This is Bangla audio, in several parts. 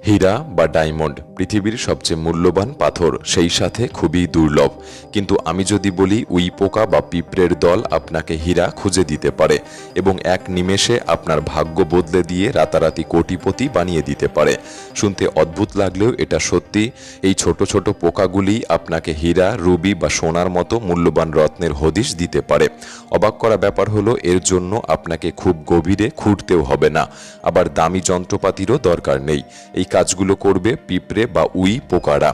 হীরা বা ডায়মন্ড পৃথিবীর সবচেয়ে মূল্যবান পাথর, সেই সাথে খুবই দুর্লভ। কিন্তু আমি যদি বলি উইপোকা বা পিঁপড়ের দল আপনাকে হীরা খুঁজে দিতে পারে এবং এক নিমেষে আপনার ভাগ্য বদলে দিয়ে রাতারাতি কোটিপতি বানিয়ে দিতে পারে। শুনতে অদ্ভুত লাগলেও এটা সত্যি। এই ছোট ছোট পোকাগুলি আপনাকে হীরা, রুবি বা সোনার মতো মূল্যবান রত্নের হদিশ দিতে পারে। অবাক করা ব্যাপার হলো এর জন্য আপনাকে খুব গভীরে খুঁড়তেও হবে না, আবার দামি যন্ত্রপাতিরও দরকার নেই। এই কাজগুলো করবে পিঁপড়ে বা উই পোকারা।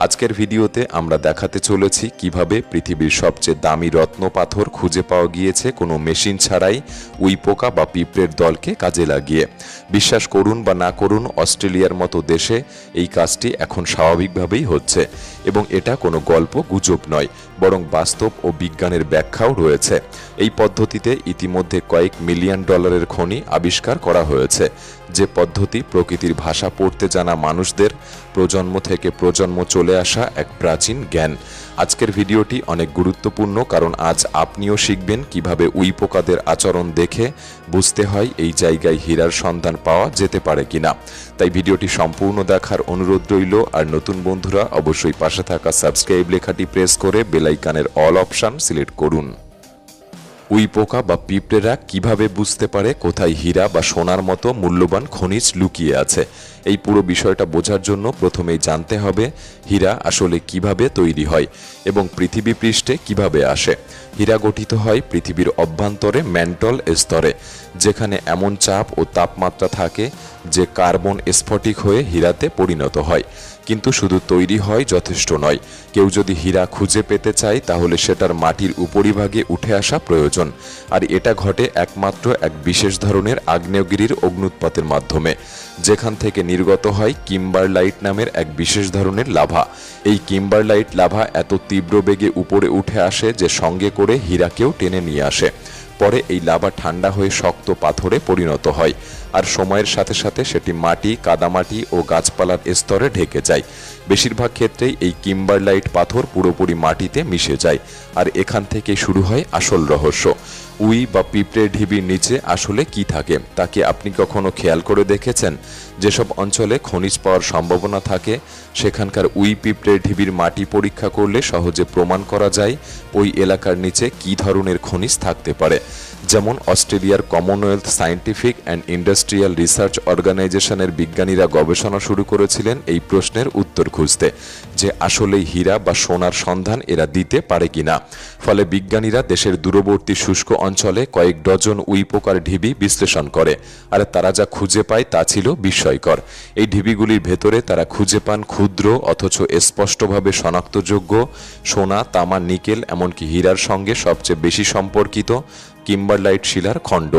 আজকের ভিডিওতে আমরা দেখাতে চলেছি কিভাবে পৃথিবীর সবচেয়ে দামি রত্ন পাথর খুঁজে পাওয়া গিয়েছে কোনো মেশিন ছাড়াই, উই পোকা বা পিঁপড়ের দলকে কাজে লাগিয়ে। বিশ্বাস করুন বা না করুন, অস্ট্রেলিয়ার মতো দেশে এই কাজটি এখন স্বাভাবিকভাবেই হচ্ছে এবং এটা কোনো গল্প গুজব নয়, বরং বাস্তব ও বিজ্ঞানের ব্যাখ্যাও রয়েছে। এই পদ্ধতিতে ইতিমধ্যে কয়েক মিলিয়ন ডলারের খনি আবিষ্কার করা হয়েছে, যে পদ্ধতি প্রকৃতির ভাষা পড়তে জানা মানুষদের প্রজন্ম থেকে প্রজন্ম চলে আসা এক প্রাচীন জ্ঞান। আজকের ভিডিওটি অনেক গুরুত্বপূর্ণ, কারণ আজ আপনিও শিখবেন কিভাবে উই পোকাদের আচরণ দেখে বুঝতে হয় এই জায়গায় হীরার সন্ধান পাওয়া যেতে পারে কিনা। তাই ভিডিওটি সম্পূর্ণ দেখার অনুরোধ রইল। আর নতুন বন্ধুরা অবশ্যই পাশে থাকা সাবস্ক্রাইব লেখাটি প্রেস করে বেল আইকনের অল অপশন সিলেক্ট করুন। উই পোকা বা পিঁপড়েরা কিভাবে বুঝতে পারে কোথায় হীরা বা সোনার মতো মূল্যবান খনিজ লুকিয়ে আছে? এই পুরো বিষয়টা বোঝার জন্য প্রথমেই জানতে হবে হীরা আসলে কিভাবে তৈরি হয় এবং পৃথিবী পৃষ্ঠে কিভাবে আসে। হীরা গঠিত হয় পৃথিবীর অভ্যন্তরে ম্যান্টল স্তরে, যেখানে এমন চাপ ও তাপমাত্রা থাকে যে কার্বন স্ফটিক হয়ে হীরাতে পরিণত হয়। কিন্তু শুধু তৈরি হয় যথেষ্ট নয়, কেউ যদি হীরা খুঁজে পেতে চায় তাহলে সেটার মাটির উপরিভাগে উঠে আসা প্রয়োজন। আর এটা ঘটে একমাত্র এক বিশেষ ধরনের আগ্নেয়গিরির অগ্ন্যুৎপাতের মাধ্যমে, যেখান থেকে নির্গত হয় কিম্বারলাইট নামের এক বিশেষ ধরনের লাভা। এই কিম্বারলাইট লাভা এত তীব্র বেগে উপরে উঠে আসে যে সঙ্গে করে হীরাকেও টেনে নিয়ে আসে। পরে এই লাভা ঠান্ডা হয়ে শক্ত পাথরে পরিণত হয়, আর সময়ের সাথে সাথে সেটি মাটি, কাদামাটি ও গাছপালার স্তরে ঢেকে যায়। বেশিরভাগ ক্ষেত্রেই এই কিম্বারলাইট পাথর পুরোপুরি মাটিতে মিশে যায়, আর এখান থেকে শুরু হয় আসল রহস্য। উই বা পিঁপড়ের ঢিবির নিচে আসলে কি থাকে তা কি আপনি কখনো খেয়াল করে দেখেছেন? যেসব অঞ্চলে খনিজ পাওয়ার সম্ভাবনা থাকে সেখানকার উই পিঁপড়ের ঢিবির মাটি পরীক্ষা করলে সহজে প্রমাণ করা যায় ওই এলাকার নিচে কী ধরনের খনিজ থাকতে পারে। যেমন অস্ট্রেলিয়ার Commonwealth scientific and industrial research অর্গানাইজেশনের বিজ্ঞানীরা গবেষণা শুরু করেছিলেন এই প্রশ্নের উত্তর খুঁজতে, যে আসলেই হীরা বা সোনার সন্ধান এরা দিতে পারে কিনা। ফলে বিজ্ঞানীরা দেশের দূরবর্তী শুষ্ক অঞ্চলে কয়েক ডজন উই পোকার ঢিবি বিশ্লেষণ করে, আর তারা যা খুঁজে পায় তা ছিল বিস্ময়কর। এই ঢিবিগুলির ভেতরে তারা খুঁজে পান ক্ষুদ্র অথচ স্পষ্টভাবে শনাক্তযোগ্য সোনা, তামা, নিকেল, এমনকি হীরার সঙ্গে সবচেয়ে বেশি সম্পর্কিত কিম্বারলাইট শিলার খণ্ড।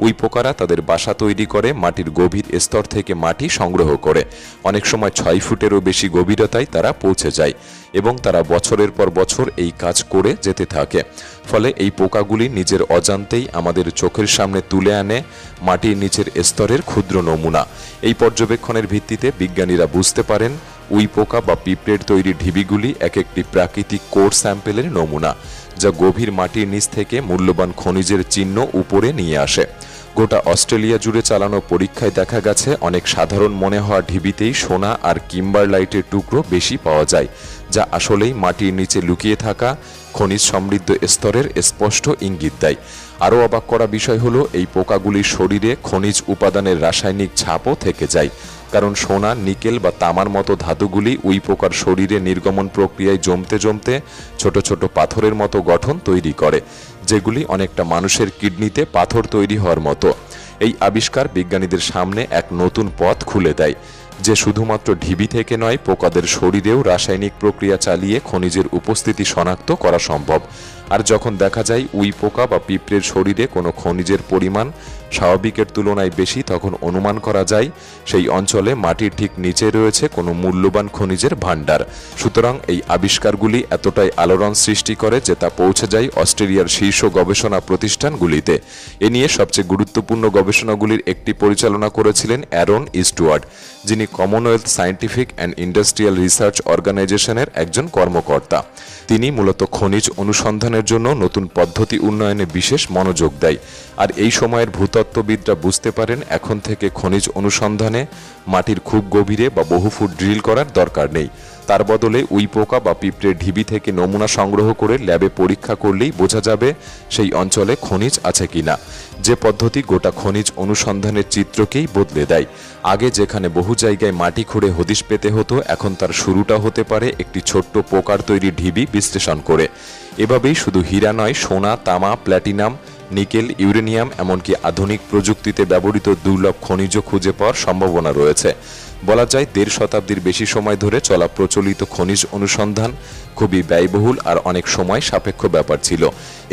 উই পোকারা তাদের বাসা তৈরি করে মাটির গভীর স্তর থেকে মাটি সংগ্রহ করে। অনেক সময় 6 ফুটেরও বেশি গভীরতায় তারা পৌঁছে যায় এবং তারা বছরের পর বছর এই কাজ করে যেতে থাকে। ফলে এই পোকাগুলি নিজের অজান্তেই আমাদের চোখের সামনে তুলে আনে মাটির নিচের স্তরের ক্ষুদ্র নমুনা। এই পর্যবেক্ষণের ভিত্তিতে বিজ্ঞানীরা বুঝতে পারেন উই পোকা বা পিঁপড়ের তৈরি ঢিবিগুলি এক একটি প্রাকৃতিক কোর স্যাম্পেলের নমুনা, যা গভীর মাটির নিচ থেকে মূল্যবান খনিজের চিহ্ন উপরে নিয়ে আসে। গোটা অস্ট্রেলিয়া জুড়ে চালানো পরীক্ষায় দেখা গেছে অনেক সাধারণ মনে হওয়া ঢিবিতেই সোনা আর কিম্বারলাইটের টুকরো বেশি পাওয়া যায়, যা আসলেই মাটির নিচে লুকিয়ে থাকা খনিজ সমৃদ্ধ স্তরের স্পষ্ট ইঙ্গিত দেয়। আরও অবাক করা বিষয় হলো এই পোকাগুলির শরীরে খনিজ উপাদানের রাসায়নিক ছাপও থেকে যায়, কারণ সোনা, নিকেল বা তামার মতো ধাতুগুলি উই পোকার শরীরে নির্গমন প্রক্রিয়ায় জমতে জমতে ছোট ছোট পাথরের মতো গঠন তৈরি করে, যেগুলি অনেকটা মানুষের কিডনিতে পাথর তৈরি হওয়ার মতো। এই আবিষ্কার বিজ্ঞানীদের সামনে এক নতুন পথ খুলে দেয়, যে শুধুমাত্র ঢিবি থেকে নয়, পোকাদের শরীরেও রাসায়নিক প্রক্রিয়া চালিয়ে খনিজের উপস্থিতি শনাক্ত করা সম্ভব। আর যখন দেখা যায় উই পোকা বা পিঁপড়ের শরীরে কোনো খনিজের পরিমাণ স্বাভাবিকের তুলনায় বেশি, তখন অনুমান করা যায় সেই অঞ্চলে মাটির ঠিক নিচে রয়েছে কোনো মূল্যবান খনিজের ভাণ্ডার। সুতরাং এই আবিষ্কারগুলি এতটাই আলোড়ন সৃষ্টি করে যে তা পৌঁছে যায় অস্ট্রেলিয়ার শীর্ষ গবেষণা প্রতিষ্ঠানগুলিতে। এ নিয়ে সবচেয়ে গুরুত্বপূর্ণ গবেষণাগুলির একটি পরিচালনা করেছিলেন অ্যারন ইস্টওয়ার্ড, যিনি Commonwealth scientific and industrial research অর্গানাইজেশনের একজন কর্মকর্তা। তিনি মূলত খনিজ অনুসন্ধানের জন্য নতুন পদ্ধতি উন্নয়নে বিশেষ মনোযোগ দেয়। আর এই সময়ের ভূতত্ত্ব ভূতত্ত্ববিদরা বুঝতে পারেন এখন থেকে খনিজ অনুসন্ধানে মাটির খুব গভীরে বা বহু ফুট ড্রিল করার দরকার নেই। তার বদলে উইপোকা বা পিঁপড়ের ঢিবি থেকে নমুনা সংগ্রহ করে ল্যাবে পরীক্ষা করলেই বোঝা যাবে সেই অঞ্চলে খনিজ আছে কিনা। যে পদ্ধতি গোটা খনিজ অনুসন্ধানের চিত্রকেই বদলে দেয়। আগে যেখানে বহু জায়গায় মাটি খুঁড়ে হদিশ পেতে হতো, এখন তার শুরুটা হতে পারে একটি ছোট্ট পোকার তৈরি ঢিবি বিশ্লেষণ করে। এভাবেই শুধু হীরা নয়, সোনা, তামা, প্ল্যাটিনাম, নিকেল, ইউরেনিয়াম এমনকি আধুনিক প্রযুক্তিতে ব্যবহৃত দুর্লভ খনিজ খুঁজে পাওয়ার সম্ভাবনা রয়েছে। বলা যায় ১.৫ শতাব্দীর বেশি সময় ধরে চলা প্রচলিত খনিজ অনুসন্ধান খুবই ব্যয়বহুল আর অনেক সময় সাপেক্ষ ব্যাপার ছিল।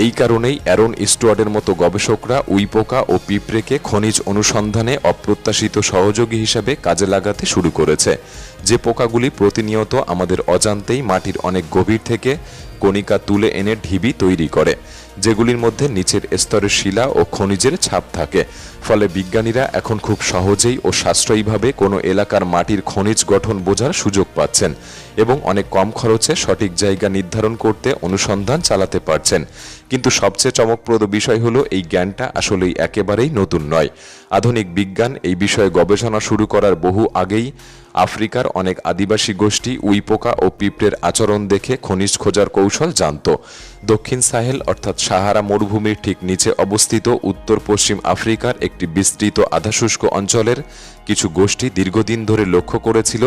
এই কারণেই অ্যারন স্টুয়ার্টের মতো গবেষকরা উইপোকা ও পিঁপড়েকে খনিজ অনুসন্ধানে অপ্রত্যাশিত সহযোগী হিসাবে কাজে লাগাতে শুরু করেছে। যে পোকাগুলি প্রতিনিয়ত আমাদের অজান্তেই মাটির অনেক গভীর থেকে কণিকা তুলে এনে ঢিবি তৈরি করে, যেগুলির মধ্যে নিচের স্তরের শিলা ও খনিজের ছাপ থাকে। ফলে বিজ্ঞানীরা এখন খুব সহজেই ও সাশ্রয়ীভাবে কোনো এলাকার মাটির খনিজ গঠন বোঝার সুযোগ পাচ্ছেন এবং অনেক কম খরচে সঠিক জায়গা নির্ধারণ করতে অনুসন্ধান চালাতে পারছেন। কিন্তু সবচেয়ে চমকপ্রদ বিষয় হলো এই জ্ঞানটা আসলেই একেবারেই নতুন নয়। আধুনিক বিজ্ঞান এই বিষয়ে গবেষণা শুরু করার বহু আগেই আফ্রিকার অনেক আদিবাসী গোষ্ঠী উইপোকা ও পিঁপড়ের আচরণ দেখে খনিজ খোঁজার কৌশল জানত। দক্ষিণ সাহেল অর্থাৎ সাহারা মরুভূমির ঠিক নিচে অবস্থিত উত্তর পশ্চিম আফ্রিকার একটি বিস্তৃত আধাশুষ্ক অঞ্চলের কিছু গোষ্ঠী দীর্ঘদিন ধরে লক্ষ্য করেছিল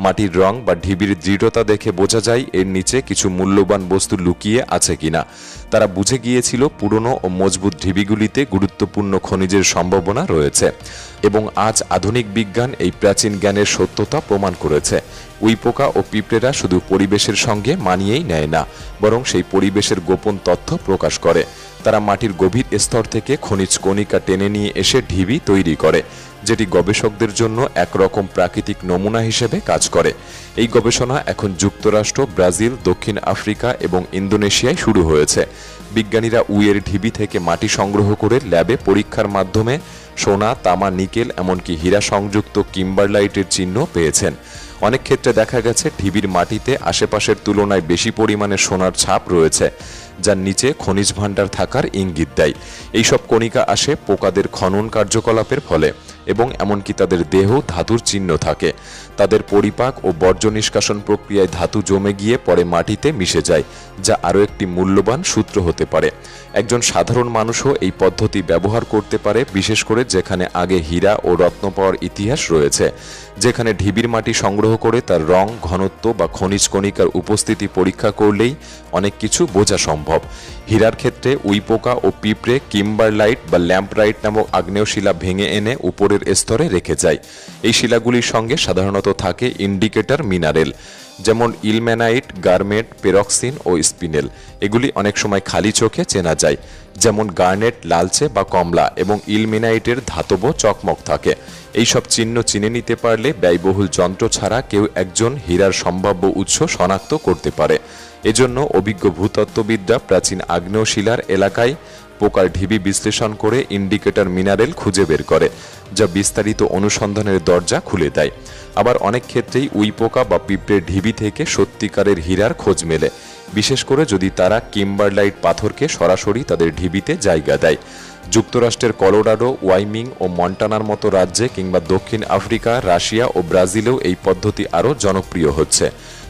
মাটির রং বা ঢিবির দৃঢ়তা দেখে বোঝা যায় এর নিচে কিছু মূল্যবান বস্তু লুকিয়ে আছে কিনা। তারা বুঝে গিয়েছিল পুরনো ও মজবুত ঢিবিগুলিতে গুরুত্বপূর্ণ খনিজের সম্ভাবনা রয়েছে এবং আজ আধুনিক বিজ্ঞান এই প্রাচীন জ্ঞানের সত্যতা প্রমাণ করেছে। উইপোকা ও পিঁপড়েরা শুধু পরিবেশের সঙ্গে মানিয়েই নেয় না, বরং সেই পরিবেশের গোপন তথ্য প্রকাশ করে। তারা মাটির গভীর স্তর থেকে খনিজ কণিকা টেনে নিয়ে এসে ঢিবি তৈরি করে, যেটি গবেষকদের জন্য একরকম প্রাকৃতিক নমুনা হিসেবে কাজ করে। এই গবেষণা এখন যুক্তরাষ্ট্র, ব্রাজিল, দক্ষিণ আফ্রিকা এবং ইন্দোনেশিয়ায় শুরু হয়েছে। বিজ্ঞানীরা উইয়ের ঢিবি থেকে মাটি সংগ্রহ করে ল্যাবে পরীক্ষার মাধ্যমে সোনা, তামা, নিকেল এমনকি হীরা সংযুক্ত কিম্বারলাইটের চিহ্ন পেয়েছেন। অনেক ক্ষেত্রে দেখা গেছে ঢিবির মাটিতে আশেপাশের তুলনায় বেশি পরিমাণে সোনার ছাপ রয়েছে, যার নিচে খনিজ ভাণ্ডার থাকার ইঙ্গিত দেয়। এইসব কণিকা আসে পোকাদের খনন কার্যকলাপের ফলে এবং এমনকি তাদের দেহ ধাতুর চিহ্ন থাকে। তাদের পরিপাক ও বর্জ্য নিষ্কাশন প্রক্রিয়ায় ধাতু জমে গিয়ে পরে মাটিতে মিশে যায়, যা আরও একটি মূল্যবান সূত্র হতে পারে। একজন সাধারণ মানুষও এই পদ্ধতি ব্যবহার করতে পারে, বিশেষ করে যেখানে আগে হীরা ও রত্ন পাওয়ার ইতিহাস রয়েছে। যেখানে ঢিবির মাটি সংগ্রহ করে তার রং, ঘনত্ব বা খনিজ কণিকার উপস্থিতি পরীক্ষা করলেই অনেক কিছু বোঝা সম্ভব। হীরার ক্ষেত্রে উইপোকা ও পিঁপড়ে কিম্বারলাইট বা ল্যাম্পরাইট নামক আগ্নেয় শিলা ভেঙে এনে উপরের স্তরে রেখে যায়। এই শিলাগুলির সঙ্গে সাধারণত থাকে ইন্ডিকেটর মিনারেল, যেমন ইলমেনাইট, গার্মেট, পেরক্সিন ও স্পিনেল। এগুলি অনেক সময় খালি চোখে চেনা যায়, যেমন গার্নেট লালচে বা কমলা এবং ইলমেনাইটের ধাতব চকমক থাকে। এইসব চিহ্ন চিনে নিতে পারলে ব্যয়বহুল যন্ত্র ছাড়া কেউ একজন হীরার সম্ভাব্য উৎস শনাক্ত করতে পারে। এজন্য অভিজ্ঞ ভূতত্ত্ববিদরা প্রাচীন আগ্নেয় শিলার এলাকায় পোকার ঢিবি বিশ্লেষণ করে ইন্ডিকেটর মিনারেল খুঁজে বের করে, যা বিস্তারিত অনুসন্ধানের দরজা খুলে দেয়। আবার অনেক ক্ষেত্রেই উইপোকা বা পিঁপড়ের ঢিবি থেকে সত্যিকারের হীরার খোঁজ মেলে, বিশেষ করে যদি তারা কিম্বারলাইট পাথরকে সরাসরি তাদের ঢিবিতে জায়গা দেয়। যুক্তরাষ্ট্রের কলোরাডো, ওয়াইমিং ও মন্টানার মতো রাজ্যে কিংবা দক্ষিণ আফ্রিকা, রাশিয়া ও ব্রাজিলেও এই পদ্ধতি আরও জনপ্রিয় হচ্ছে।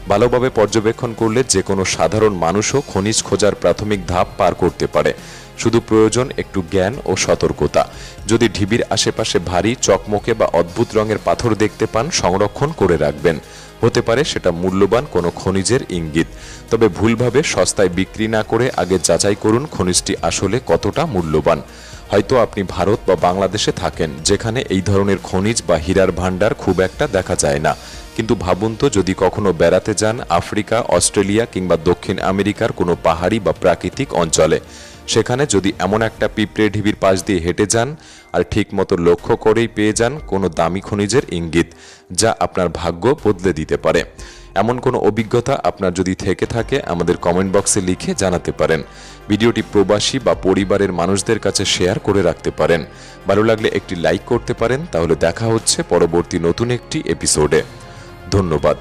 ভালোভাবে পর্যবেক্ষণ করলে যে কোনো সাধারণ মানুষও খনিজ খোঁজার প্রাথমিক ধাপ পার করতে পারে। শুধু প্রয়োজন একটু জ্ঞান ও সতর্কতা। যদি ঢিবির আশেপাশে ভারী, চকমকে বা অদ্ভুত রঙের পাথর দেখতে পান, সংরক্ষণ করে রাখবেন। হতে পারে সেটা মূল্যবান কোনো খনিজের ইঙ্গিত। তবে ভুলভাবে সস্তায় বিক্রি না করে আগে যাচাই করুন খনিজটি আসলে কতটা মূল্যবান। হয়তো আপনি ভারত বা বাংলাদেশে থাকেন, যেখানে এই ধরনের খনিজ বা হীরার ভাণ্ডার খুব একটা দেখা যায় না। কিন্তু ভাবুন তো, যদি কখনো বেড়াতে যান আফ্রিকা, অস্ট্রেলিয়া কিংবা দক্ষিণ আমেরিকার কোনো পাহাড়ি বা প্রাকৃতিক অঞ্চলে, সেখানে যদি এমন একটা পিঁপড়ে ঢিবির পাশ দিয়ে হেঁটে যান আর ঠিক মতো লক্ষ্য করেই পেয়ে যান কোনো দামি খনিজের ইঙ্গিত, যা আপনার ভাগ্য বদলে দিতে পারে। এমন কোনো অভিজ্ঞতা আপনার যদি থেকে থাকে আমাদের কমেন্ট বক্সে লিখে জানাতে পারেন। ভিডিওটি প্রবাসী বা পরিবারের মানুষদের কাছে শেয়ার করে রাখতে পারেন। ভালো লাগলে একটি লাইক করতে পারেন। তাহলে দেখা হচ্ছে পরবর্তী নতুন একটি এপিসোডে। ধন্যবাদ।